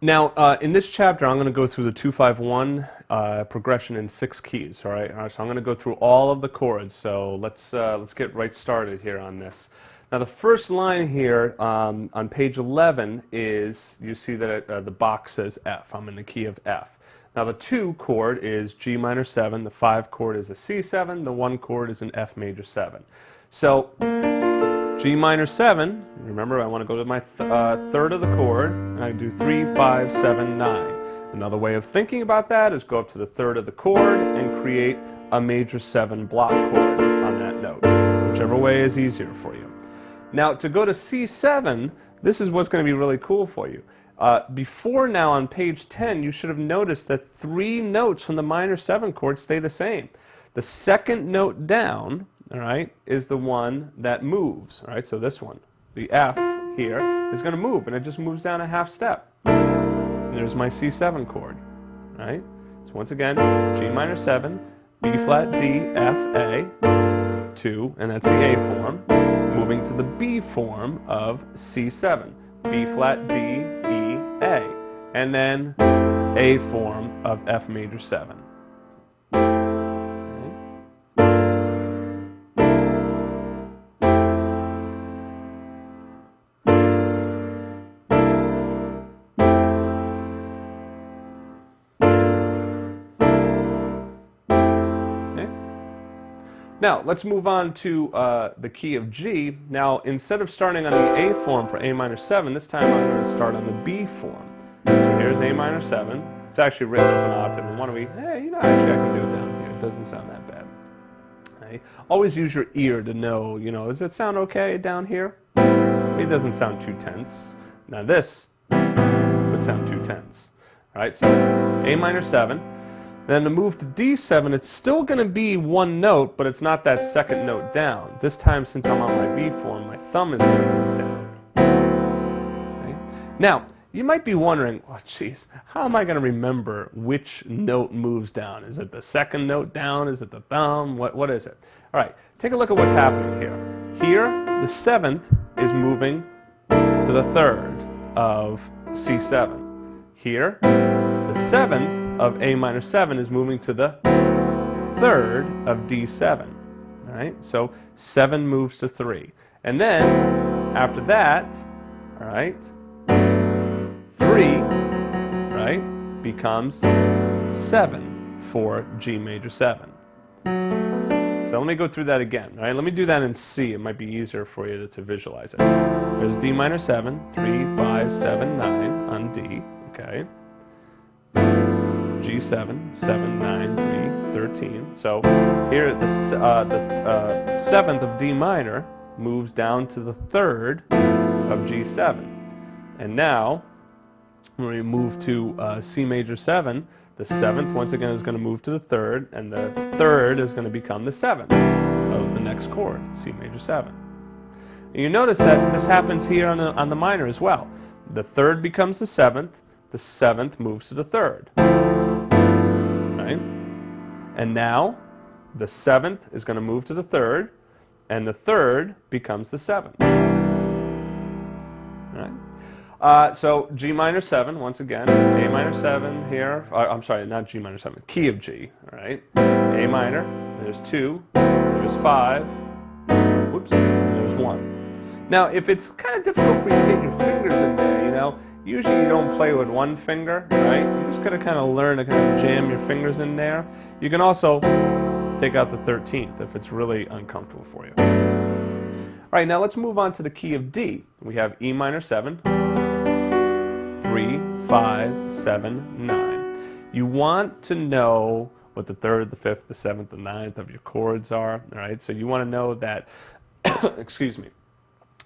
Now, in this chapter, I'm going to go through the 251 progression in 6 keys. All right, so I'm going to go through all of the chords. So let's get right started here on this. Now, the first line here on page 11 is, you see that the box says F. I'm in the key of F. Now, the 2 chord is G minor 7. The 5 chord is a C7. The 1 chord is an F major 7. So G minor 7, remember I want to go to my third of the chord, and I do 3, 5, 7, 9. Another way of thinking about that is go up to the third of the chord and create a major 7 block chord on that note, whichever way is easier for you. Now to go to C7, this is what's going to be really cool for you. Before now on page 10, you should have noticed that 3 notes from the minor 7 chord stay the same. The second note down, all right, is the one that moves. All right, so this one, the F here, is going to move, and it just moves down a half step. And there's my C7 chord. All right, so once again, G minor 7, B flat D, F, A, 2, and that's the A form, moving to the B form of C7, B flat D, E, A, and then A form of F major 7. Now, let's move on to the key of G. Now, instead of starting on the A form for A minor 7, this time I'm going to start on the B form. So here's A minor 7. It's actually written up an octave, and one of we, hey, you know, actually I can do it down here. It doesn't sound that bad. Okay. Always use your ear to know, you know, does it sound okay down here? It doesn't sound too tense. Now this would sound too tense. All right, so A minor 7. Then to move to D7, it's still going to be one note, but it's not that second note down. This time, since I'm on my B form, my thumb is going to move down. Okay. Now, you might be wondering, oh geez, how am I going to remember which note moves down? Is it the second note down? Is it the thumb? What is it? All right, take a look at what's happening here. Here, the 7th is moving to the 3rd of C7. Here, the 7th of A minor 7 is moving to the 3rd of D7. All right, so 7 moves to 3. And then, after that, all right, 3, right, becomes 7 for G major 7. So let me go through that again. All right, let me do that in C. It might be easier for you to visualize it. There's D minor 7, 3, 5, 7, 9 on D, okay. G7, 7, 9, 3, 13. So here the 7th of D minor moves down to the 3rd of G7. And now, when we move to C major 7, the 7th once again is going to move to the 3rd, and the 3rd is going to become the 7th of the next chord, C major 7. And you notice that this happens here on the minor as well. The 3rd becomes the 7th moves to the 3rd. And now, the 7th is going to move to the 3rd, and the 3rd becomes the 7th. All right? So G minor 7, once again, A minor 7 here, I'm sorry, not G minor 7, key of G, all right? A minor, there's 2, there's 5, whoops, there's 1. Now, if it's kind of difficult for you to get your fingers in there, you know, usually you don't play with one finger, right? You're just going to kind of learn to kind of jam your fingers in there. You can also take out the 13th if it's really uncomfortable for you. All right, now let's move on to the key of D. We have E minor 7, 3, 5, 7, 9. You want to know what the 3rd, the 5th, the 7th, the 9th of your chords are, all right? So you want to know that, excuse me,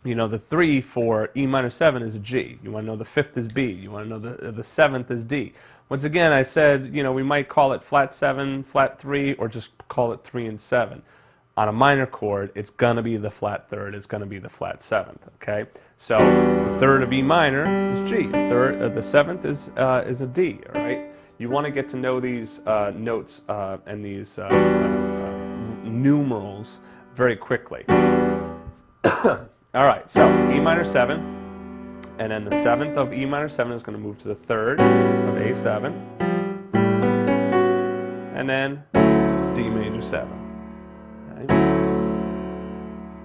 you know, the 3 for E minor 7 is a G. You want to know the 5th is B. You want to know the 7th is D. Once again, I said, you know, we might call it flat 7, flat 3, or just call it 3 and 7. On a minor chord, it's going to be the flat 3rd. It's going to be the flat 7th, okay? So the 3rd of E minor is G. The 7th is a D, all right? You want to get to know these notes and these numerals very quickly. All right, so E minor 7, and then the 7th of E minor 7 is going to move to the 3rd of A7, and then D major 7. Right?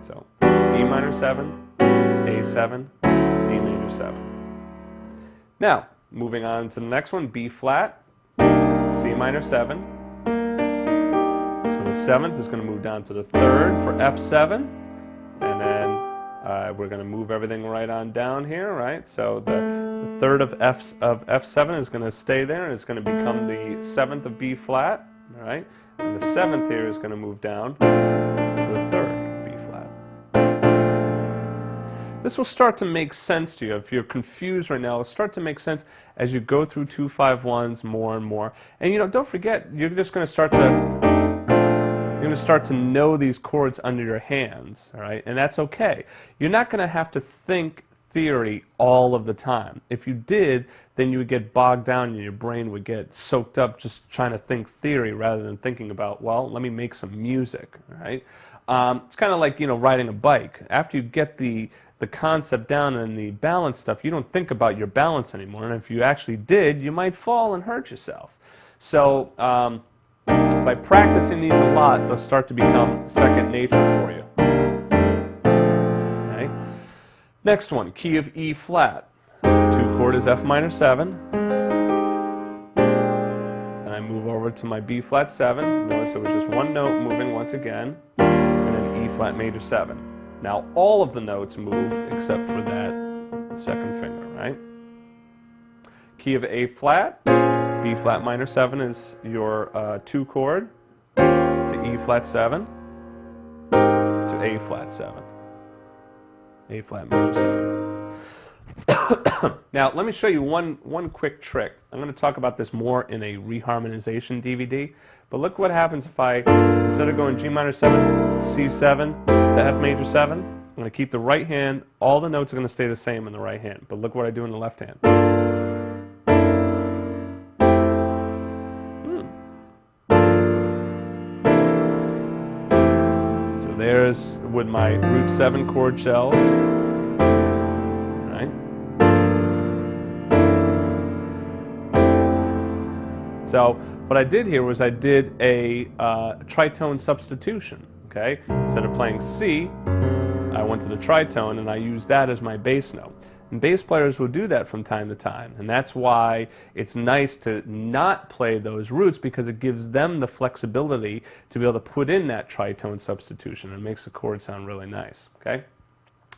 So E minor 7, A7, D major 7. Now, moving on to the next one, B flat, C minor 7. So the 7th is going to move down to the 3rd for F7, and then we're going to move everything right on down here, right? So the 3rd of F7 is going to stay there, and it's going to become the 7th of B flat, all right? And the 7th here is going to move down to the 3rd B flat. This will start to make sense to you. If you're confused right now, it'll start to make sense as you go through 2-5-1s more and more. And don't forget, you're just going to start to know these chords under your hands, all right? And that's okay. You're not going to have to think theory all of the time. If you did, then you would get bogged down and your brain would get soaked up just trying to think theory rather than thinking about, well, let me make some music, all right? It's kind of like, riding a bike. After you get the concept down and the balance stuff, you don't think about your balance anymore. And if you actually did, you might fall and hurt yourself. So by practicing these a lot, they'll start to become second nature for you. Okay. Next one, key of E flat. 2 chord is F minor 7. And I move over to my B flat 7. Notice it was just one note moving once again. And then E flat major 7. Now all of the notes move except for that second finger, right? Key of A flat, B flat minor 7 is your 2 chord, to E flat 7, to A flat 7, A flat major 7. Now let me show you one quick trick. I'm going to talk about this more in a reharmonization DVD, but look what happens if I, instead of going G minor 7, C7 to F major 7, I'm going to keep the right hand, all the notes are going to stay the same in the right hand, but look what I do in the left hand. So there's with my root 7 chord shells, right? So what I did here was I did a tritone substitution, okay? Instead of playing C, I went to the tritone and I used that as my bass note. And bass players will do that from time to time, and that's why it's nice to not play those roots, because it gives them the flexibility to be able to put in that tritone substitution and makes the chord sound really nice, okay?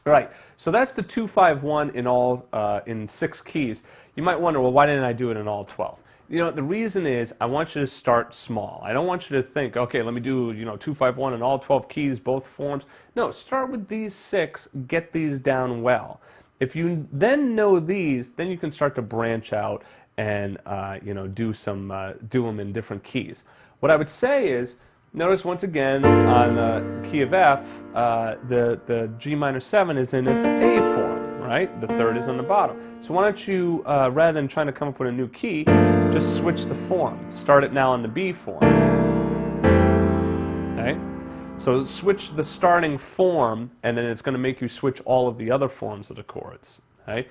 All right, so that's the 2-5-1 in all in 6 keys. You might wonder, well, why didn't I do it in all 12? The reason is I want you to start small. I don't want you to think, okay, let me do 2-5-1 in all 12 keys, both forms. No, start with these 6, get these down well. If you then know these, then you can start to branch out and do them in different keys. What I would say is, notice once again on the key of F, the G minor 7 is in its A form, right? The 3rd is on the bottom. So why don't you, rather than trying to come up with a new key, just switch the form. Start it now in the B form. Okay? So switch the starting form, and then it's going to make you switch all of the other forms of the chords. Okay?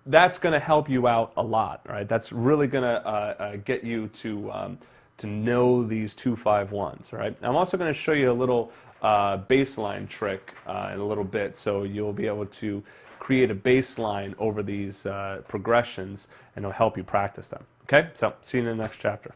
That's going to help you out a lot. Right? That's really going to get you to know these 2-5-1s. Right? I'm also going to show you a little bass line trick in a little bit, so you'll be able to create a bass line over these progressions, and it'll help you practice them. Okay? So see you in the next chapter.